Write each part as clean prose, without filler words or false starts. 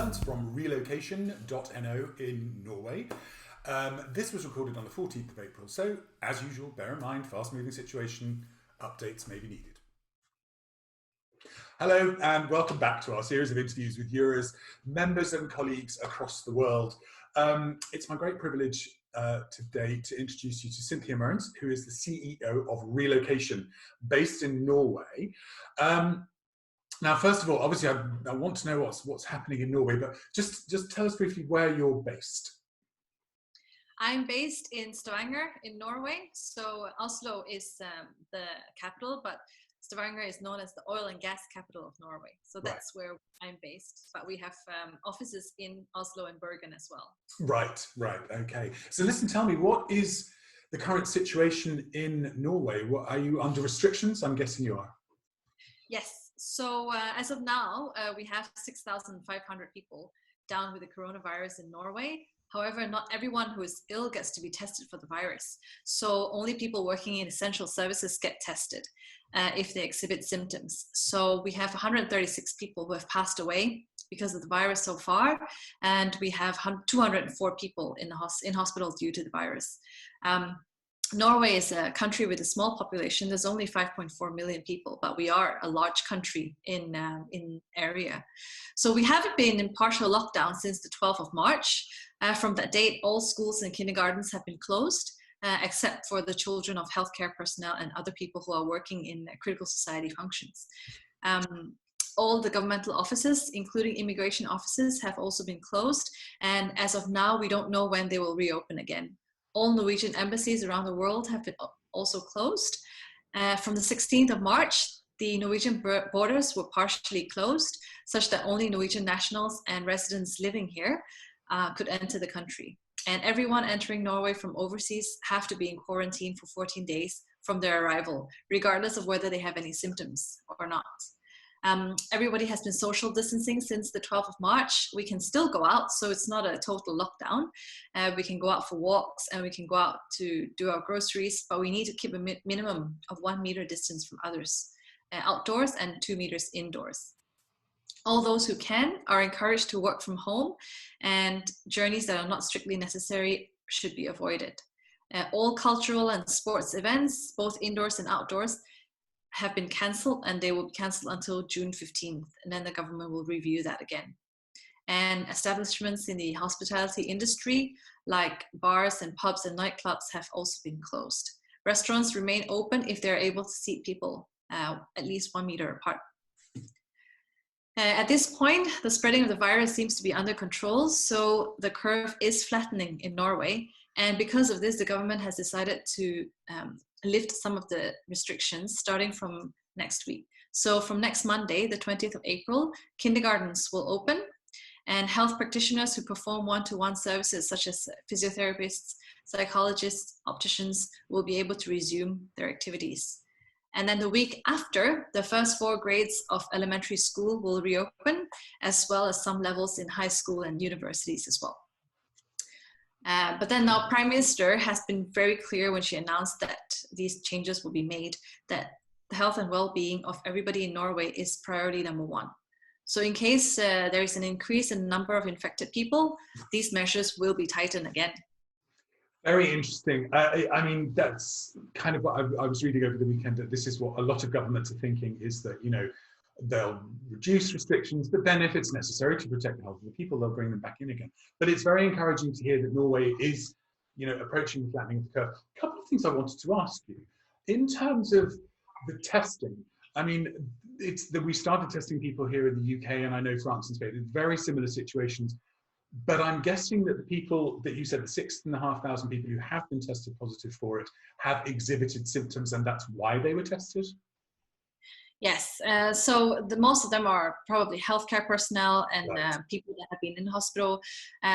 learned from Relocation.no in Norway. This was recorded on the 14th of April, so as usual, bear in mind, fast-moving situation, updates may be needed. Hello and welcome back to our series of interviews with Eura's members and colleagues across the world. It's my great privilege today to introduce you to Cynthia Myrnes, who is the CEO of Relocation, based in Norway. Now, first of all, obviously, I want to know what's happening in Norway, but just tell us briefly where you're based. I'm based in Stavanger in Norway. So Oslo is the capital, but Stavanger is known as the oil and gas capital of Norway. So that's where I'm based. But we have offices in Oslo and Bergen as well. Right, okay. So listen, tell me, what is the current situation in Norway? Are you under restrictions? I'm guessing you are. Yes. So as of now, we have 6,500 people down with the coronavirus in Norway. However, not everyone who is ill gets to be tested for the virus. So only people working in essential services get tested if they exhibit symptoms. So we have 136 people who have passed away because of the virus so far, and we have 204 people in hospitals due to the virus. Norway is a country with a small population. There's only 5.4 million people, but we are a large country in area. So we haven't been in partial lockdown since the 12th of March. From that date, all schools and kindergartens have been closed, except for the children of healthcare personnel and other people who are working in critical society functions. All the governmental offices, including immigration offices, have also been closed. And as of now, we don't know when they will reopen again. All Norwegian embassies around the world have been also closed. From the 16th of March, the Norwegian borders were partially closed, such that only Norwegian nationals and residents living here could enter the country. And everyone entering Norway from overseas have to be in quarantine for 14 days from their arrival, regardless of whether they have any symptoms or not. Everybody has been social distancing since the 12th of March. We can still go out, so it's not a total lockdown. We can go out for walks and we can go out to do our groceries, but we need to keep a minimum of 1 meter distance from others outdoors and 2 meters indoors. All those who can are encouraged to work from home, and journeys that are not strictly necessary should be avoided. All cultural and sports events, both indoors and outdoors, have been cancelled, and they will be cancelled until June 15th, and then the government will review that again. And establishments in the hospitality industry, like bars and pubs and nightclubs, have also been closed. Restaurants remain open if they're able to seat people at least 1 meter apart. At this point, the spreading of the virus seems to be under control, so the curve is flattening in Norway. And because of this, the government has decided to lift some of the restrictions starting from next week. So from next Monday, the 20th of April, kindergartens will open, and health practitioners who perform one-to-one services such as physiotherapists, psychologists, opticians will be able to resume their activities. And then the week after, the first 4 grades of elementary school will reopen, as well as some levels in high school and universities as well. But then our Prime Minister has been very clear when she announced that these changes will be made, that the health and well-being of everybody in Norway is priority number 1. So in case there is an increase in the number of infected people, these measures will be tightened again. Very interesting. I mean, that's kind of what I was reading over the weekend, that this is what a lot of governments are thinking, is that, you know, they'll reduce restrictions, but then if it's necessary to protect the health of the people, they'll bring them back in again. But it's very encouraging to hear that Norway is, you know, approaching the flattening of the curve. A couple of things I wanted to ask you. In terms of the testing, I mean, it's that we started testing people here in the UK, and I know France and Spain, it's very similar situations. But I'm guessing that the people that you said, the 6,500 people who have been tested positive for it, have exhibited symptoms, and that's why they were tested? Yes, so most of them are probably healthcare personnel and people that have been in hospital.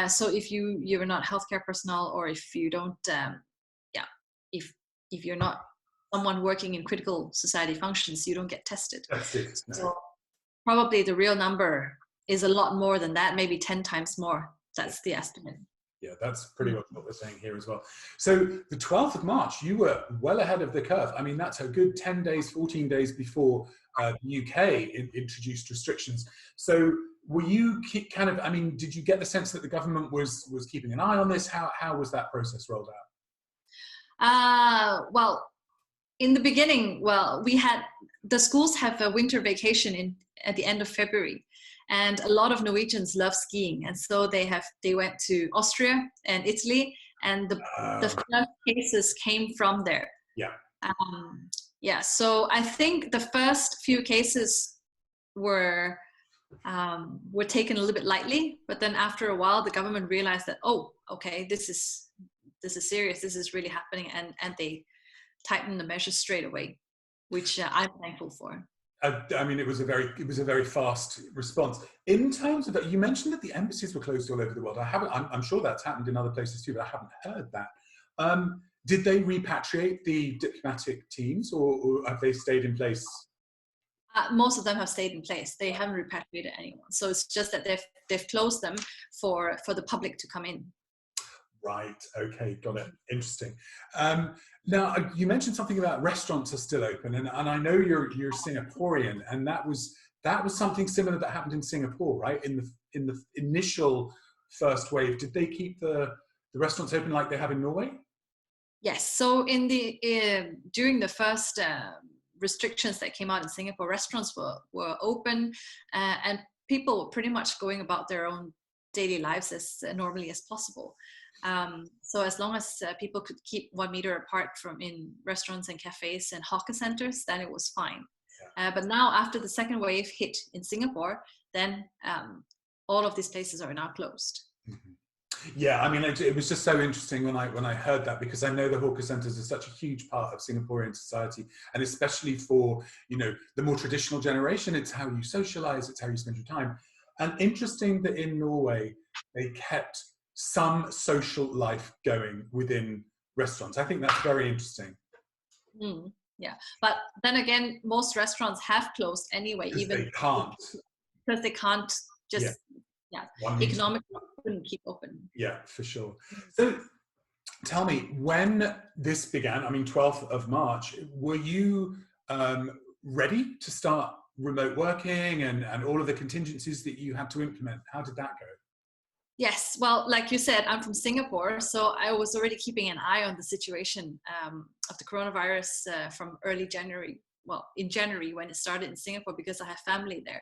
So if you're not healthcare personnel, or if you don't, if you're not someone working in critical society functions, you don't get tested. That's it. No. So probably the real number is a lot more than that, maybe 10 times more. That's the estimate. Yeah, that's pretty much what we're saying here as well. So the 12th of March, you were well ahead of the curve. I mean, that's a good 10 days, 14 days before the UK introduced restrictions. So were you kind of, I mean, did you get the sense that the government was keeping an eye on this? How was that process rolled out? Well, in the beginning, the schools have a winter vacation at the end of February, and a lot of Norwegians love skiing, and so they went to Austria and Italy, and the first cases came from there. Yeah. So I think the first few cases were taken a little bit lightly, but then after a while, the government realized that, oh, okay, this is serious. This is really happening, and they tightened the measures straight away, which I'm thankful for. I mean, it was a very fast response. In terms of that, you mentioned that the embassies were closed all over the world. I'm sure that's happened in other places too, but I haven't heard that. Did they repatriate the diplomatic teams, or have they stayed in place? Most of them have stayed in place. They haven't repatriated anyone. So it's just that they've closed them for the public to come in. Right. Okay. Got it. Interesting. Now, you mentioned something about restaurants are still open, and I know you're Singaporean, and that was something similar that happened in Singapore, right? In the initial first wave, did they keep the restaurants open like they have in Norway? Yes. So during the first restrictions that came out in Singapore, restaurants were open, and people were pretty much going about their own daily lives as normally as possible. So as long as people could keep 1 meter apart in restaurants and cafes and hawker centers, then it was fine. Yeah. But now, after the second wave hit in Singapore, then all of these places are now closed. Mm-hmm. Yeah, I mean, it was just so interesting when I heard that, because I know the hawker centres are such a huge part of Singaporean society, and especially for, the more traditional generation, it's how you socialise, it's how you spend your time. And interesting that in Norway, they kept some social life going within restaurants. I think that's very interesting. Yeah, but then again, most restaurants have closed anyway, even because they can't just economically couldn't keep open. Yeah, for sure. So tell me, when this began, I mean 12th of March, were you ready to start remote working and all of the contingencies that you had to implement? How did that go? Yes, well, like you said, I'm from Singapore, so I was already keeping an eye on the situation of the coronavirus from early January. Well, in January when it started in Singapore, because I have family there.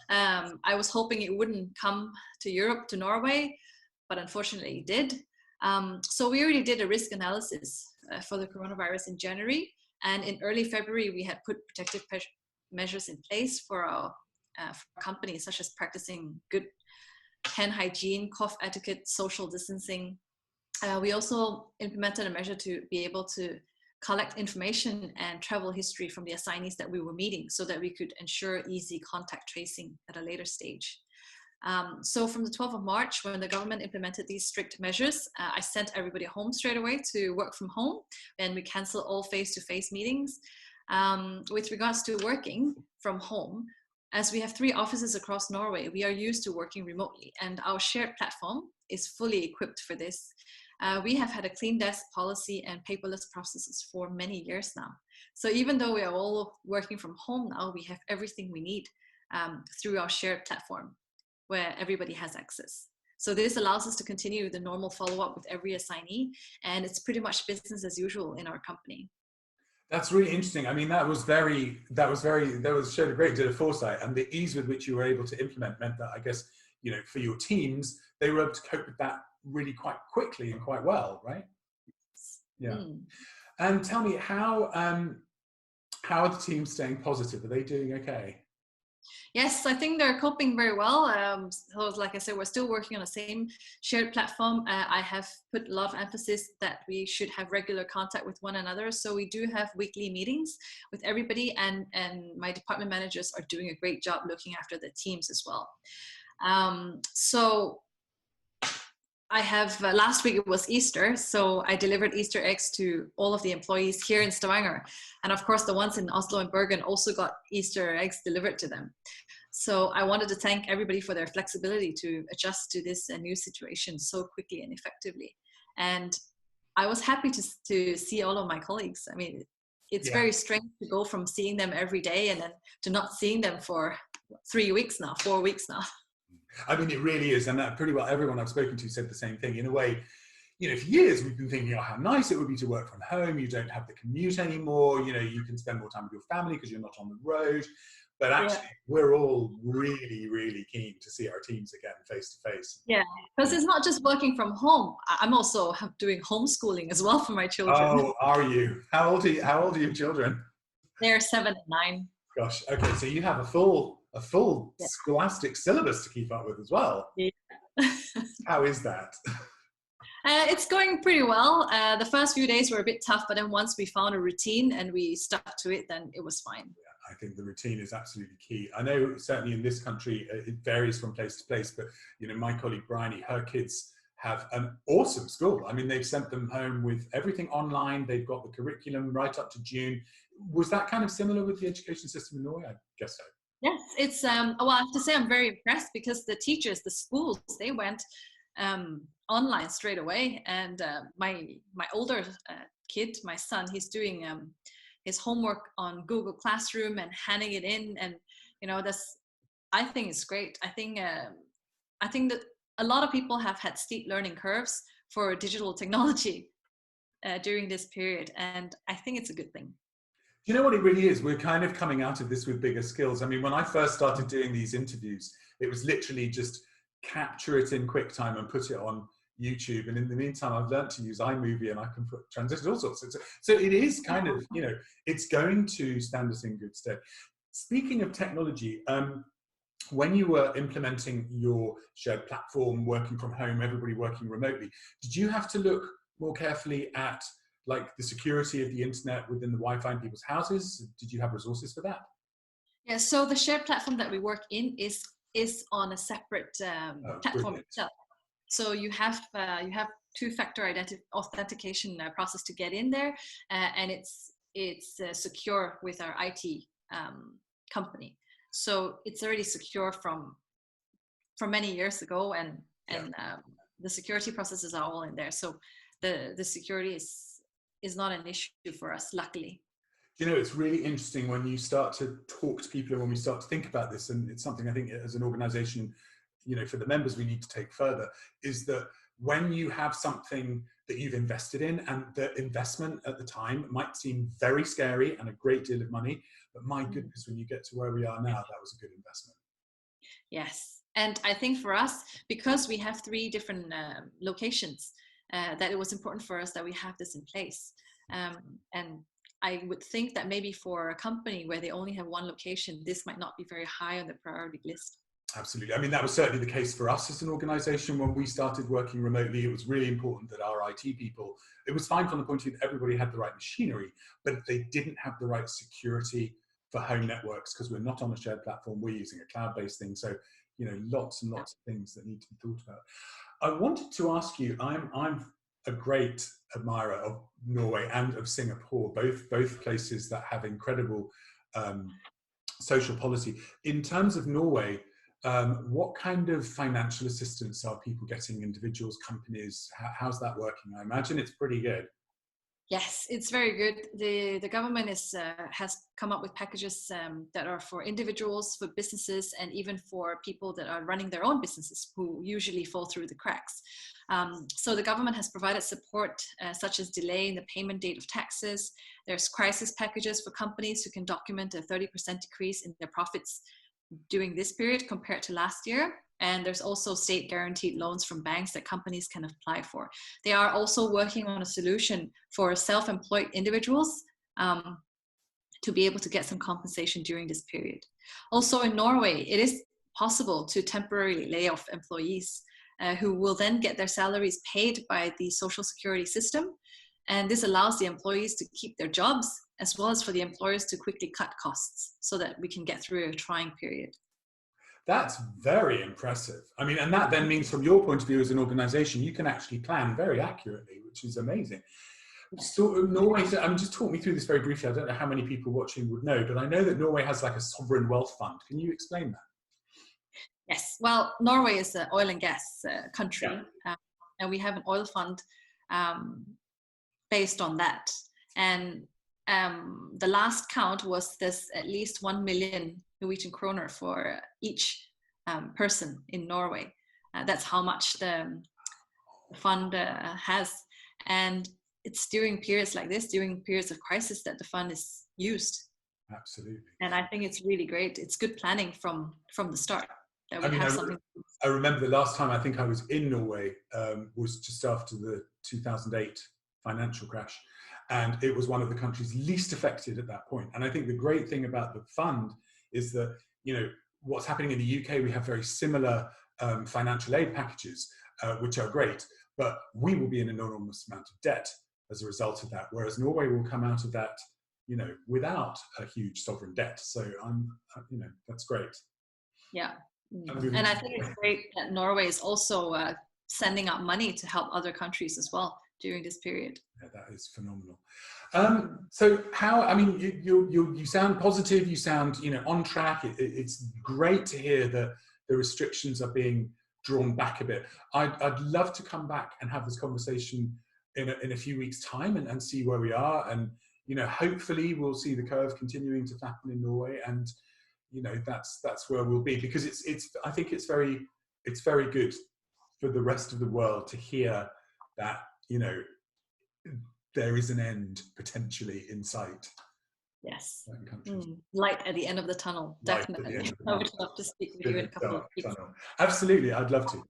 I was hoping it wouldn't come to Europe, to Norway, but unfortunately it did. So we already did a risk analysis for the coronavirus in January, and in early February we had put protective measures in place for our companies, such as practicing good hand hygiene, cough etiquette, social distancing. We also implemented a measure to be able to collect information and travel history from the assignees that we were meeting, so that we could ensure easy contact tracing at a later stage. So from the 12th of March, when the government implemented these strict measures, I sent everybody home straight away to work from home, and we canceled all face-to-face meetings. With regards to working from home, as we have 3 offices across Norway, we are used to working remotely, and our shared platform is fully equipped for this. We have had a clean desk policy and paperless processes for many years now. So even though we are all working from home now, we have everything we need through our shared platform, where everybody has access. So this allows us to continue the normal follow-up with every assignee, and it's pretty much business as usual in our company. That's really interesting. I mean, that showed a great deal of foresight, and the ease with which you were able to implement meant that, I guess, for your teams, they were able to cope with that really quite quickly and quite well, right? Yeah. And tell me, how are the teams staying positive? Are they doing okay? Yes, I think they're coping very well. So like I said, we're still working on the same shared platform. I have put a lot of emphasis that we should have regular contact with one another. So we do have weekly meetings with everybody, and my department managers are doing a great job looking after the teams as well. So I have, last week it was Easter, so I delivered Easter eggs to all of the employees here in Stavanger. And of course, the ones in Oslo and Bergen also got Easter eggs delivered to them. So I wanted to thank everybody for their flexibility to adjust to this new situation so quickly and effectively. And I was happy to see all of my colleagues. I mean, it's very strange to go from seeing them every day and then to not seeing them for 4 weeks now. I mean, it really is. And that pretty well everyone I've spoken to said the same thing. In a way, you know, for years we've been thinking, oh, how nice it would be to work from home. You don't have the commute anymore. You know, you can spend more time with your family because you're not on the road. But Yeah. actually, we're all really, really keen to see our teams again face to face. Yeah, because it's not just working from home. I'm also doing homeschooling as well for my children. Oh, are you? How old are you? How old are your children? They're 7 and 9. Gosh. Okay, so you have a full Yeah. scholastic syllabus to keep up with as well. Yeah. How is that? It's going pretty well. The first few days were a bit tough, but then once we found a routine and we stuck to it, then it was fine. I think the routine is absolutely key. I know certainly in this country, it varies from place to place, but you know, my colleague Bryony, her kids have an awesome school. I mean, they've sent them home with everything online. They've got the curriculum right up to June. Was that kind of similar with the education system in Norway? I guess so. Yes, it's well, I have to say I'm very impressed because the teachers, the schools, they went online straight away. And my older kid, my son, he's doing his homework on Google Classroom and handing it in, and you know, I think it's great. I think that a lot of people have had steep learning curves for digital technology during this period, and I think it's a good thing. You know what it really is? We're kind of coming out of this with bigger skills. I mean, when I first started doing these interviews, it was literally just capture it in QuickTime and put it on YouTube. And in the meantime, I've learned to use iMovie and I can put transitions, all sorts. So it is kind of, you know, it's going to stand us in good stead. Speaking of technology, when you were implementing your shared platform, working from home, everybody working remotely, did you have to look more carefully at like the security of the internet within the Wi-Fi in people's houses? Did you have resources for that? Yeah, so the shared platform that we work in is on a separate platform Brilliant. itself. So you have two-factor authentication process to get in there, and it's secure with our IT company. So it's already secure from many years ago, and the security processes are all in there. So the security is not an issue for us, luckily. You know, it's really interesting when you start to talk to people and when we start to think about this, and it's something I think as an organization, you know, for the members we need to take further, is that when you have something that you've invested in and the investment at the time might seem very scary and a great deal of money, but my goodness, when you get to where we are now, that was a good investment. Yes, and I think for us, because we have 3 different locations, that it was important for us that we have this in place. And I would think that maybe for a company where they only have 1 location, this might not be very high on the priority list. Absolutely. I mean, that was certainly the case for us as an organization when we started working remotely. It was really important that our IT people, it was fine from the point of view that everybody had the right machinery, but they didn't have the right security for home networks because we're not on a shared platform. We're using a cloud-based thing. So, you know, lots and lots of things that need to be thought about. I wanted to ask you, I'm a great admirer of Norway and of Singapore, both places that have incredible social policy. In terms of Norway, what kind of financial assistance are people getting, individuals, companies? How's that working? I imagine it's pretty good. Yes, it's very good. The government has come up with packages that are for individuals, for businesses, and even for people that are running their own businesses who usually fall through the cracks. So the government has provided support such as delay in the payment date of taxes. There's crisis packages for companies who can document a 30% decrease in their profits during this period compared to last year. And there's also state guaranteed loans from banks that companies can apply for. They are also working on a solution for self-employed individuals to be able to get some compensation during this period. Also in Norway, it is possible to temporarily lay off employees who will then get their salaries paid by the social security system. And this allows the employees to keep their jobs as well as for the employers to quickly cut costs so that we can get through a trying period. That's very impressive. I mean, and that then means from your point of view as an organization, you can actually plan very accurately, which is amazing. So Norway, just talk me through this very briefly. I don't know how many people watching would know, but I know that Norway has like a sovereign wealth fund. Can you explain that? Yes, well, Norway is an oil and gas country, and we have an oil fund based on that. And the last count was there's at least 1 million Norwegian kroner for each person in Norway. That's how much the fund has. And it's during periods like this, during periods of crisis, that the fund is used. Absolutely. And I think it's really great. It's good planning from the start. That we I mean, have something. I remember the last time I think I was in Norway was just after the 2008 financial crash. And it was one of the countries least affected at that point. And I think the great thing about the fund is that, you know, what's happening in the UK, we have very similar financial aid packages, which are great, but we will be in an enormous amount of debt as a result of that. Whereas Norway will come out of that, you know, without a huge sovereign debt. So you know, that's great. Yeah. And I think it's great that Norway is also sending out money to help other countries as well during this period. Yeah, that is phenomenal. So how, I mean, you sound positive, you sound, you know, on track. It's great to hear that the restrictions are being drawn back a bit. I'd love to come back and have this conversation in a few weeks' time and see where we are. And, you know, hopefully we'll see the curve continuing to flatten in Norway, and, you know, that's where we'll be, because I think it's very good for the rest of the world to hear that, you know, there is an end potentially in sight. Yes. Light at the end of the tunnel. Definitely. I would love to speak with you in a couple of weeks. Absolutely, I'd love to.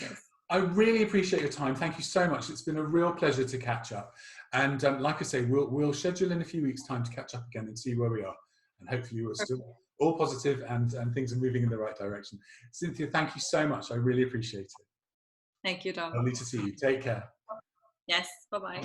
Yes. I really appreciate your time. Thank you so much. It's been a real pleasure to catch up. And like I say, we'll schedule in a few weeks' time to catch up again and see where we are. And hopefully we're still all positive and things are moving in the right direction. Cynthia, thank you so much. I really appreciate it. Thank you, Dom. Lovely to see you. Take care. Yes. Bye-bye.